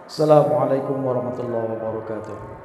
Assalamualaikum warahmatullahi wabarakatuh.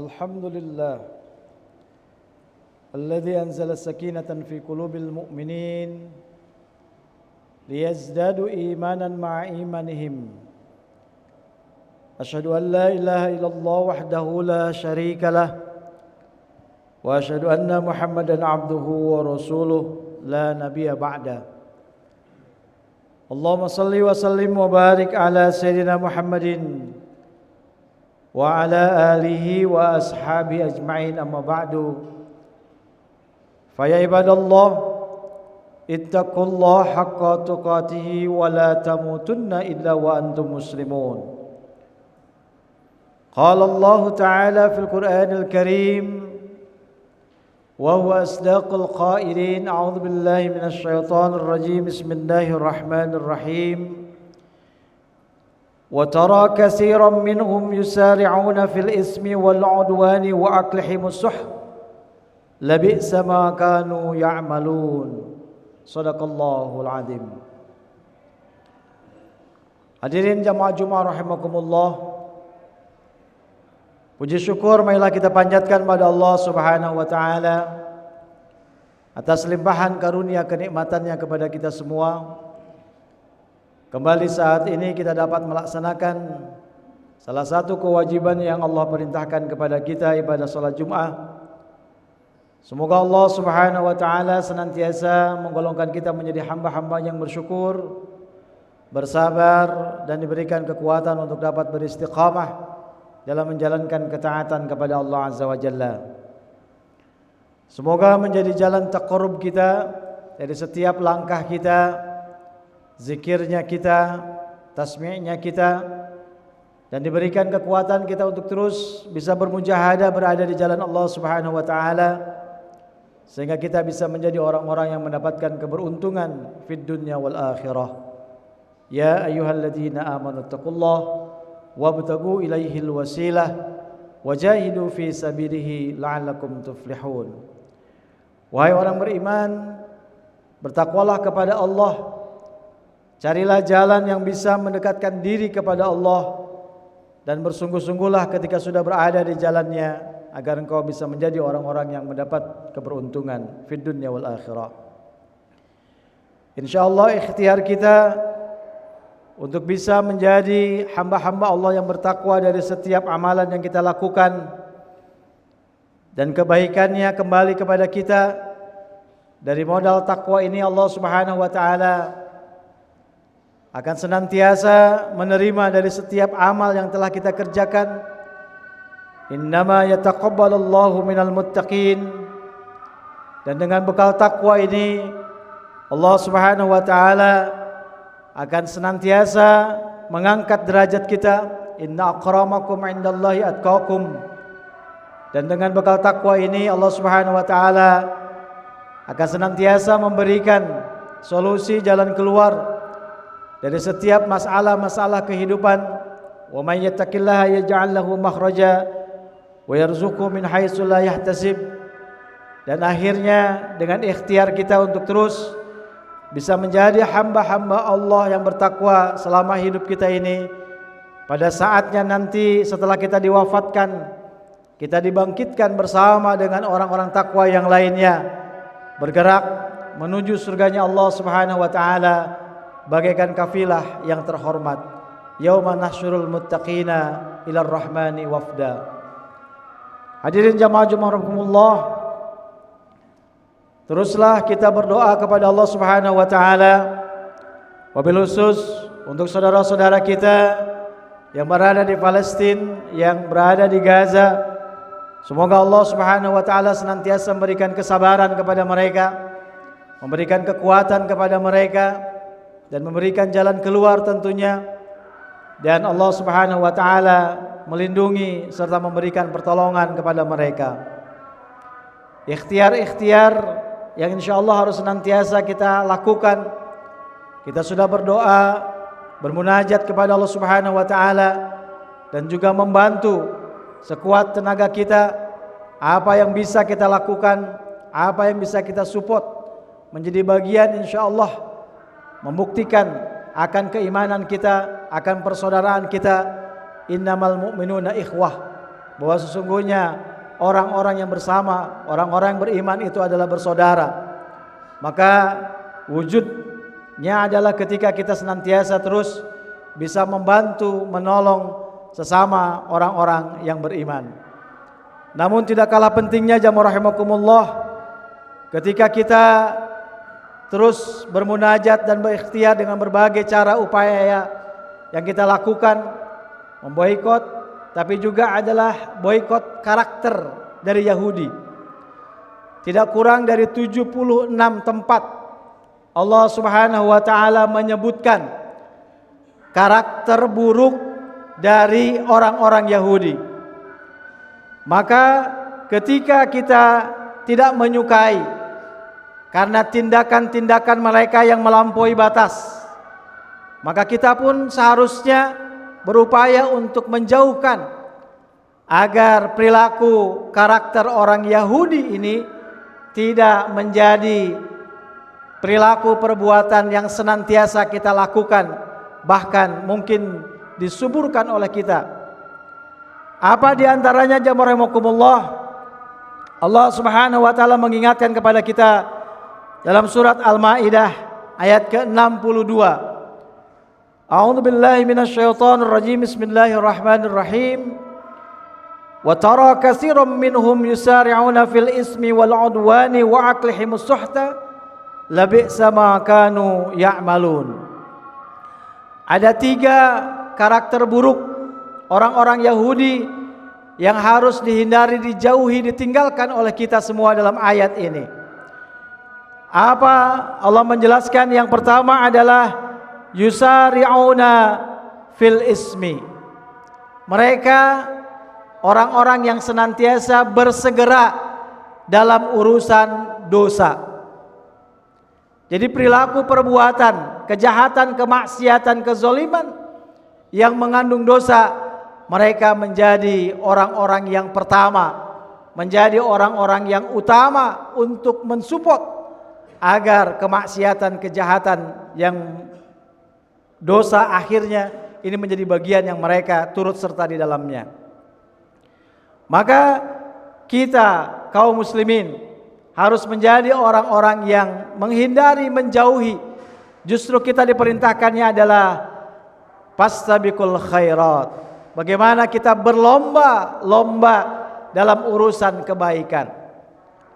Alhamdulillah alladzi anzala sakinatan fi qulubil mu'minin liyazdadu imanan ma'a imanihim. Asyhadu an la ilaha illallah wahdahu la syarika lah wa asyhadu anna Muhammadan abduhu wa rasuluh la nabiyya ba'da. Allahumma salli wa sallim wa barik ala sayyidina Muhammadin wa ala alihi wa ashabi ajma'in, amma ba'du. Fa ya ibadallah ittaqullaha haqqa tuqatih wa la tamutunna illa wa antum muslimun. Qala Allah ta'ala fil Qur'anil Karim wa huwa asdaqul qailin. A'udzu billahi minasy syaithanir rajim. Bismillahirrahmanirrahim. وترى كثيرا منهم يسارعون في الإثم والعدوان وأكلهم السحت لبئس ما كانوا يعملون. صدق الله العظيم. Hadirin jamaah Jumat rahimakumullah. Puji syukur marilah kita panjatkan pada Allah Subhanahu wa taala atas limpahan karunia kenikmatannya kepada kita semua. Kembali saat ini kita dapat melaksanakan salah satu kewajiban yang Allah perintahkan kepada kita, ibadah salat Jumat. Semoga Allah Subhanahu wa taala senantiasa menggolongkan kita menjadi hamba-hamba yang bersyukur, bersabar, dan diberikan kekuatan untuk dapat beristiqamah dalam menjalankan ketaatan kepada Allah Azza wa Jalla. Semoga menjadi jalan taqarrub kita dari setiap langkah kita, zikirnya kita, tasmi'nya kita, dan diberikan kekuatan kita untuk terus bisa bermujahadah berada di jalan Allah Subhanahu wa taala, sehingga kita bisa menjadi orang-orang yang mendapatkan keberuntungan fid dunya wal akhirah. Ya ayyuhalladzina amanu taqullaha wabtagu ilaihil wasilah wajahidu fi sabilihi la'allakum tuflihun. Wahai orang beriman, bertakwalah kepada Allah, carilah jalan yang bisa mendekatkan diri kepada Allah, dan bersungguh-sungguhlah ketika sudah berada di jalannya agar engkau bisa menjadi orang-orang yang mendapat keberuntungan fid dunya wal akhirah. Insyaallah ikhtiar kita untuk bisa menjadi hamba-hamba Allah yang bertakwa dari setiap amalan yang kita lakukan, dan kebaikannya kembali kepada kita. Dari modal takwa ini Allah Subhanahu wa taala akan senantiasa menerima dari setiap amal yang telah kita kerjakan. Innama yataqabbalullahu minal muttaqin. Dan dengan bekal takwa ini Allah Subhanahu wa taala akan senantiasa mengangkat derajat kita. Inna akramakum indallahi atqakum. Dan dengan bekal takwa ini Allah Subhanahu wa taala akan senantiasa memberikan solusi jalan keluar dari setiap masalah-masalah kehidupan. Wa may yattaqillaha yaj'al lahu makhraja wa yarzuqhu min haitsu la yahtasib. Dan akhirnya dengan ikhtiar kita untuk terus bisa menjadi hamba-hamba Allah yang bertakwa selama hidup kita ini, pada saatnya nanti setelah kita diwafatkan, kita dibangkitkan bersama dengan orang-orang takwa yang lainnya, bergerak menuju surganya Allah Subhanahu wa taala bagaikan kafilah yang terhormat. Yauma nahsyurul muttaqina ilar rahmani wafda. Hadirin jamaah Jumat rahimakumullah, teruslah kita berdoa kepada Allah Subhanahu wa taala, wabil khusus untuk saudara-saudara kita yang berada di Palestina, yang berada di Gaza. Semoga Allah Subhanahu wa taala senantiasa memberikan kesabaran kepada mereka, memberikan kekuatan kepada mereka, dan memberikan jalan keluar tentunya. Dan Allah Subhanahu wa taala melindungi serta memberikan pertolongan kepada mereka. Ikhtiar-ikhtiar yang insyaallah harus senantiasa kita lakukan. Kita sudah berdoa, bermunajat kepada Allah Subhanahu wa taala, dan juga membantu sekuat tenaga kita apa yang bisa kita lakukan, apa yang bisa kita support, menjadi bagian insyaallah membuktikan akan keimanan kita, akan persaudaraan kita. Innamal mu'minuna ikhwah, bahwa sesungguhnya orang-orang yang bersama, orang-orang yang beriman itu adalah bersaudara. Maka wujudnya adalah ketika kita senantiasa terus bisa membantu, menolong sesama orang-orang yang beriman. Namun tidak kalah pentingnya jamaah rahimakumullah, ketika kita terus bermunajat dan berikhtiar dengan berbagai cara upaya yang kita lakukan, memboikot, tapi juga adalah boikot karakter dari Yahudi. Tidak kurang dari 76 tempat Allah Subhanahu wa taala menyebutkan karakter buruk dari orang-orang Yahudi. Maka ketika kita tidak menyukai karena tindakan-tindakan mereka yang melampaui batas, maka kita pun seharusnya berupaya untuk menjauhkan agar perilaku karakter orang Yahudi ini tidak menjadi perilaku perbuatan yang senantiasa kita lakukan bahkan mungkin disuburkan oleh kita. Apa di antaranya jamaah rahimakumullah? Allah Subhanahu wa taala mengingatkan kepada kita dalam surat Al-Maidah ayat ke-62. A'udzu billahi minasyaitonir rajim. Bismillahirrahmanirrahim. Wa tara katsiran minhum yusari'una fil ismi wal 'udwani wa aqlihimus suhta labi'sa ma kanu ya'malun. Ada 3 karakter buruk orang-orang Yahudi yang harus dihindari, dijauhi, ditinggalkan oleh kita semua dalam ayat ini. Apa Allah menjelaskan? Yang pertama adalah yusari'una fil ismi. Mereka orang-orang yang senantiasa bersegera dalam urusan dosa. Jadi perilaku, perbuatan, kejahatan, kemaksiatan, kezaliman yang mengandung dosa, mereka menjadi orang-orang yang pertama, menjadi orang-orang yang utama untuk mensupport agar kemaksiatan, kejahatan yang dosa akhirnya ini menjadi bagian yang mereka turut serta di dalamnya. Maka kita kaum muslimin harus menjadi orang-orang yang menghindari, menjauhi. Justru kita diperintahkannya adalah fastabiqul khairat. Bagaimana kita berlomba-lomba dalam urusan kebaikan.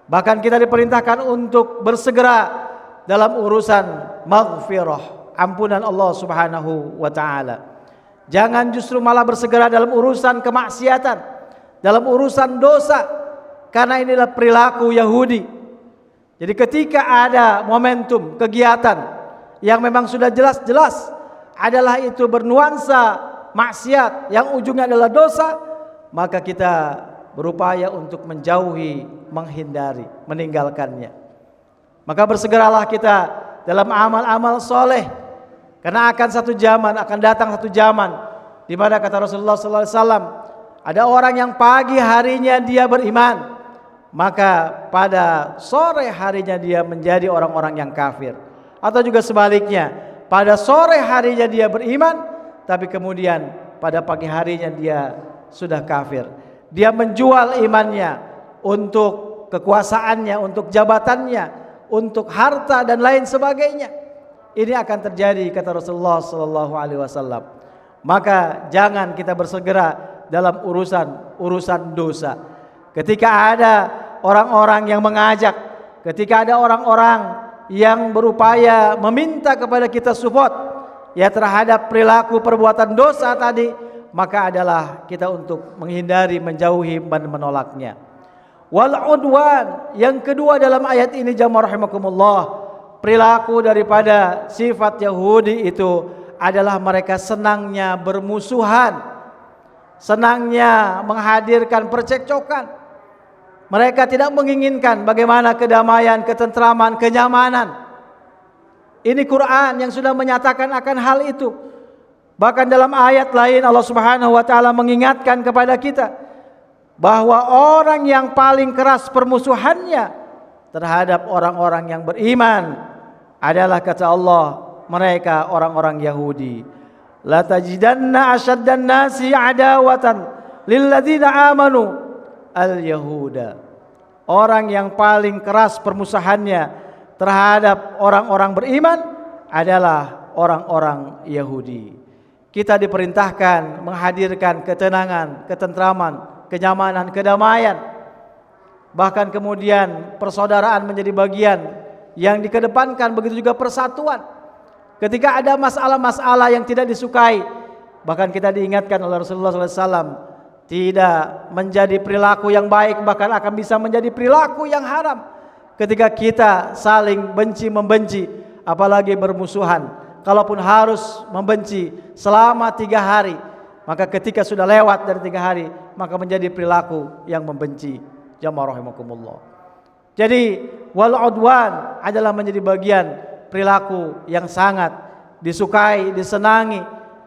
Bahkan kita diperintahkan untuk bersegera dalam urusan maghfirah, ampunan Allah Subhanahu wa taala. Jangan justru malah bersegera dalam urusan kemaksiatan, dalam urusan dosa, karena inilah perilaku Yahudi. Jadi ketika ada momentum kegiatan yang memang sudah jelas-jelas adalah itu bernuansa maksiat yang ujungnya adalah dosa, maka kita berupaya untuk menjauhi, menghindari, meninggalkannya. Maka bersegeralah kita dalam amal-amal soleh, karena akan datang satu zaman di mana kata Rasulullah SAW, ada orang yang pagi harinya dia beriman, maka pada sore harinya dia menjadi orang-orang yang kafir. Atau juga sebaliknya, pada sore harinya dia beriman, tapi kemudian pada pagi harinya dia sudah kafir. Dia menjual imannya untuk kekuasaannya, untuk jabatannya, untuk harta dan lain sebagainya. Ini akan terjadi kata Rasulullah SAW. Maka jangan kita bersegera dalam urusan dosa. Ketika ada orang-orang yang mengajak, ketika ada orang-orang yang berupaya meminta kepada kita support ya terhadap perilaku perbuatan dosa tadi, maka adalah kita untuk menghindari, menjauhi dan menolaknya. Wal udwan, yang kedua dalam ayat ini jamaah rahimakumullah, perilaku daripada sifat Yahudi itu adalah mereka senangnya bermusuhan, senangnya menghadirkan percekcokan. Mereka tidak menginginkan bagaimana kedamaian, ketentraman, kenyamanan. Ini Quran yang sudah menyatakan akan hal itu. Bahkan dalam ayat lain Allah Subhanahu wa taala mengingatkan kepada kita bahwa orang yang paling keras permusuhannya terhadap orang-orang yang beriman adalah kata Allah, mereka orang-orang Yahudi. La tajidanna asyaddan nasi adawatan lil ladzina amanu al-yahuda. Orang yang paling keras permusuhannya terhadap orang-orang beriman adalah orang-orang Yahudi. Kita diperintahkan menghadirkan ketenangan, ketentraman, kenyamanan, kedamaian. Bahkan kemudian persaudaraan menjadi bagian yang dikedepankan, begitu juga persatuan. Ketika ada masalah-masalah yang tidak disukai, bahkan kita diingatkan oleh Rasulullah SAW, tidak menjadi perilaku yang baik, bahkan akan bisa menjadi perilaku yang haram ketika kita saling benci-membenci, apalagi bermusuhan. Kalaupun harus membenci selama 3 hari, maka ketika sudah lewat dari 3 hari, maka menjadi perilaku yang membenci. Jamaah rahimakumullah. Jadi wal udwan adalah menjadi bagian perilaku yang sangat disukai, disenangi,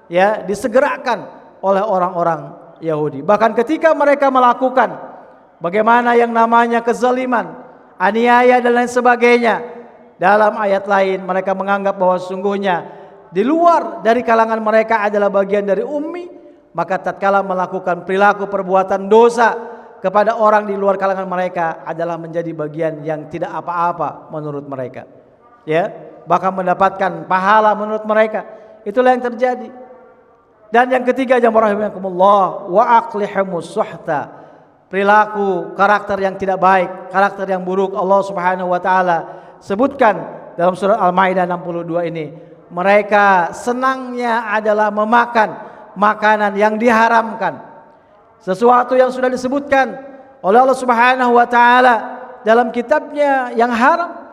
ya, disegerakan oleh orang-orang Yahudi. Bahkan ketika mereka melakukan bagaimana yang namanya kezaliman, aniaya dan lain sebagainya, dalam ayat lain mereka menganggap bahwa sesungguhnya di luar dari kalangan mereka adalah bagian dari ummi, maka tatkala melakukan perilaku perbuatan dosa kepada orang di luar kalangan mereka adalah menjadi bagian yang tidak apa-apa menurut mereka. Ya, bahkan mendapatkan pahala menurut mereka. Itulah yang terjadi. Dan yang ketiga, jamaah rahimakumullah, wa aqlihimus suhta. Perilaku karakter yang tidak baik, karakter yang buruk, Allah Subhanahu wa taala sebutkan dalam surat Al-Maidah 62 ini. Mereka senangnya adalah memakan makanan yang diharamkan. Sesuatu yang sudah disebutkan oleh Allah Subhanahu wa taala dalam kitabnya yang haram,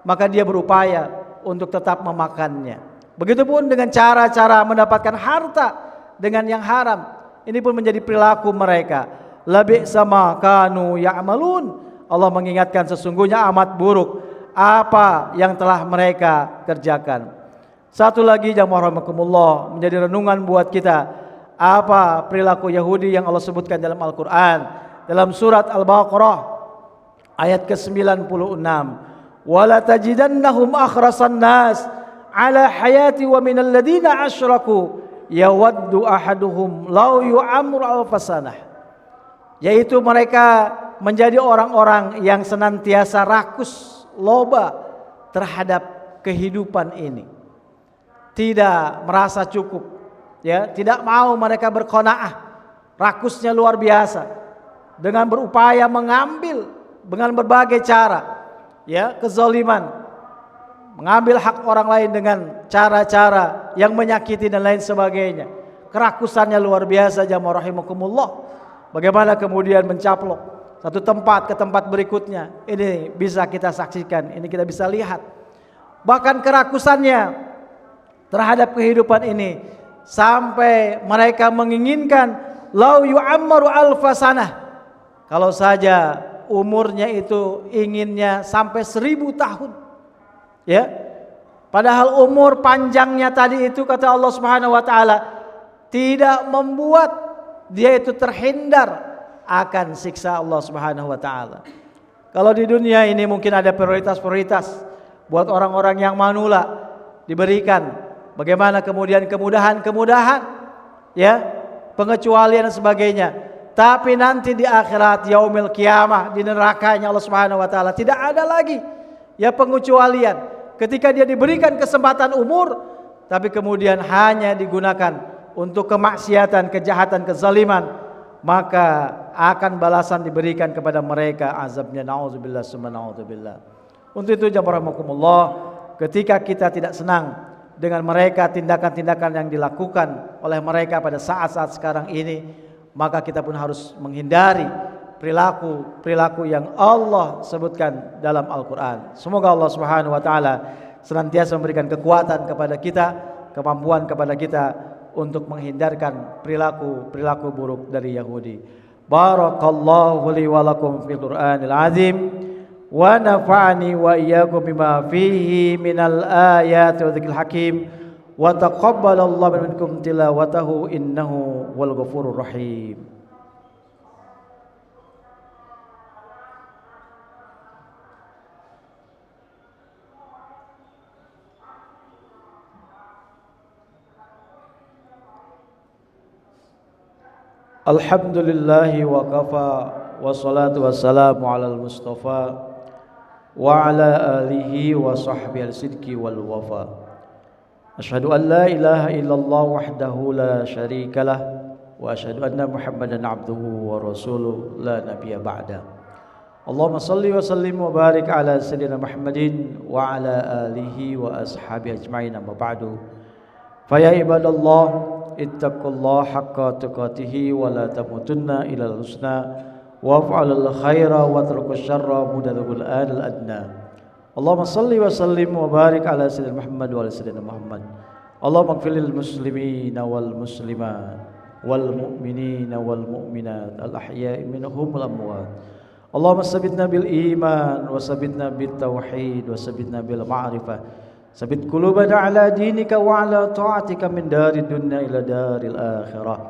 maka dia berupaya untuk tetap memakannya. Begitupun dengan cara-cara mendapatkan harta dengan yang haram. Ini pun menjadi perilaku mereka. Labi sama kanu ya'malun. Allah mengingatkan sesungguhnya amat buruk apa yang telah mereka kerjakan. Satu lagi jamaah rahimakumullah, menjadi renungan buat kita, apa perilaku Yahudi yang Allah sebutkan dalam Al-Quran dalam surat Al-Baqarah ayat ke-96. Wala tajidannahum akhrasan nas ala hayati wa minal ladina asyraku yawaddu ahaduhum law yu'amru alfasanah. Yaitu mereka menjadi orang-orang yang senantiasa rakus, loba terhadap kehidupan ini. Tidak merasa cukup, ya, tidak mau mereka berqanaah. Rakusnya luar biasa dengan berupaya mengambil dengan berbagai cara, ya, kezaliman, mengambil hak orang lain dengan cara-cara yang menyakiti dan lain sebagainya. Kerakusannya luar biasa jamaah rahimakumullah. Bagaimana kemudian mencaplok satu tempat ke tempat berikutnya. Ini bisa kita saksikan, ini kita bisa lihat. Bahkan kerakusannya terhadap kehidupan ini sampai mereka menginginkan lau yu'ammaru alfasanah. Kalau saja umurnya itu inginnya sampai 1000 tahun. Ya. Padahal umur panjangnya tadi itu kata Allah Subhanahu wa taala tidak membuat dia itu terhindar akan siksa Allah Subhanahu wa taala. Kalau di dunia ini mungkin ada prioritas-prioritas buat orang-orang yang manula diberikan. Bagaimana kemudian kemudahan-kemudahan, ya, pengecualian dan sebagainya. Tapi nanti di akhirat yaumil qiyamah, di nerakanya Allah Subhanahu wa taala tidak ada lagi ya pengecualian. Ketika dia diberikan kesempatan umur tapi kemudian hanya digunakan untuk kemaksiatan, kejahatan, kezaliman, maka akan balasan diberikan kepada mereka azabnya, naudzubillah summa naudzubillah. Untuk itu jamaah rahimakumullah, ketika kita tidak senang dengan mereka, tindakan-tindakan yang dilakukan oleh mereka pada saat-saat sekarang ini, maka kita pun harus menghindari perilaku yang Allah sebutkan dalam Al-Quran. Semoga Allah Subhanahu wa taala senantiasa memberikan kekuatan kepada kita, kemampuan kepada kita untuk menghindarkan perilaku buruk dari Yahudi. Barakallahu li wa lakum fil Qur'anil azim wa nafa'ani wa iyyakum bima fihi minal ayati wa dzikril hakim wa taqabbalallahu minkum tilawatahu innahu wal ghafurur rahim. Alhamdulillahi wa kafa wassalatu wassalamu alal mustafa wa ala alihi wa sahbihi al-sidqi wal wafa. Asyhadu an la ilaha illallah wahdahu la syarikalah wa asyhadu anna Muhammadan abduhu wa rasuluh la nabiyya ba'da. Allahumma salli wa sallim wa barik ala sayyidina Muhammadin wa ala alihi wa ashabihi ajma'in amma ba'du. Fa ya ibadallah ittaqullaha haqqa tuqatih wa la tamutunna ilal husna waf'alul khaira wa tarkus syarra mudadul adna. Allahumma salli wa sallim wa barik ala sayyidina Muhammad wa ala sayyidina Muhammad. Allahumma ighfir lil muslimina wal muslimat wal mu'minina wal mu'minat al ahya'i minhum wal amwat. Allahumma sabbitna bil iman wa sabbitna bit tauhid wa sabbitna bil ma'rifah. Sabit qulubana ala dinika wa ala ta'atika min darid dunya ila daril akhirah.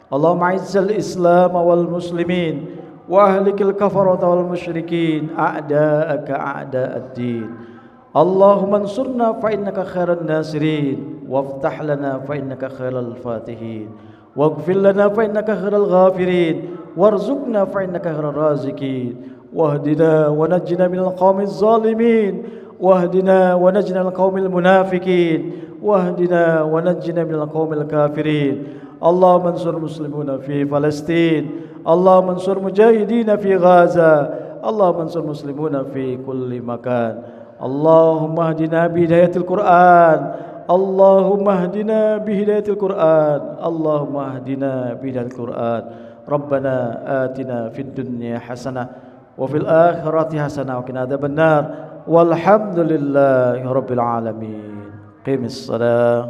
Allahumma izzil islam wal muslimin wa ahlikil kafarata wal musyrikin a'da'aka a'da'ad din. Allahumma ansurna fa innaka khairan nasirin وافتح لنا فإنك خير الفاتحين واغفر لنا فإنك خير الغافرين وارزقنا فإنك خير الرازقين واهدنا ونجنا من القوم الظالمين واهدنا ونجنا من القوم المنافقين واهدنا ونجنا من القوم الكافرين اللهم انصر المسلمين في فلسطين اللهم انصر مجاهدين في غزة اللهم انصر المسلمين في كل مكان اللهم اهدنا بهداية القرآن اللهم اهدنا بهداية القرآن اللهم اهدنا بهداية القرآن ربنا آتنا في الدنيا حسنة وفي الآخرة حسنة وقنا عذاب النار والحمد لله رب العالمين قم الصلاة